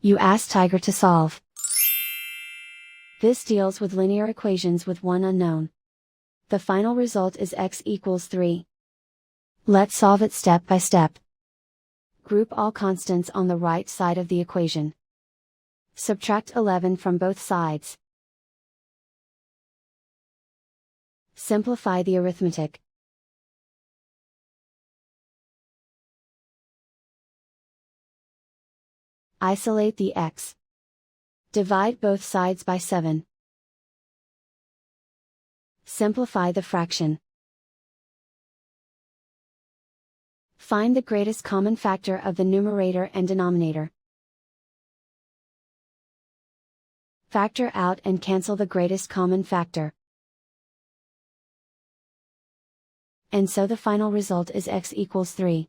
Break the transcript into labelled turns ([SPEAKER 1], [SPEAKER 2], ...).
[SPEAKER 1] You ask Tiger to solve. This deals with linear equations with one unknown. The final result is x equals 3. Let's solve it step by step. Group all constants on the right side of the equation. Subtract 11 from both sides. Simplify the arithmetic. Isolate the x. Divide both sides by 7. Simplify the fraction. Find the greatest common factor of the numerator and denominator. Factor out and cancel the greatest common factor. And so the final result is x equals 3.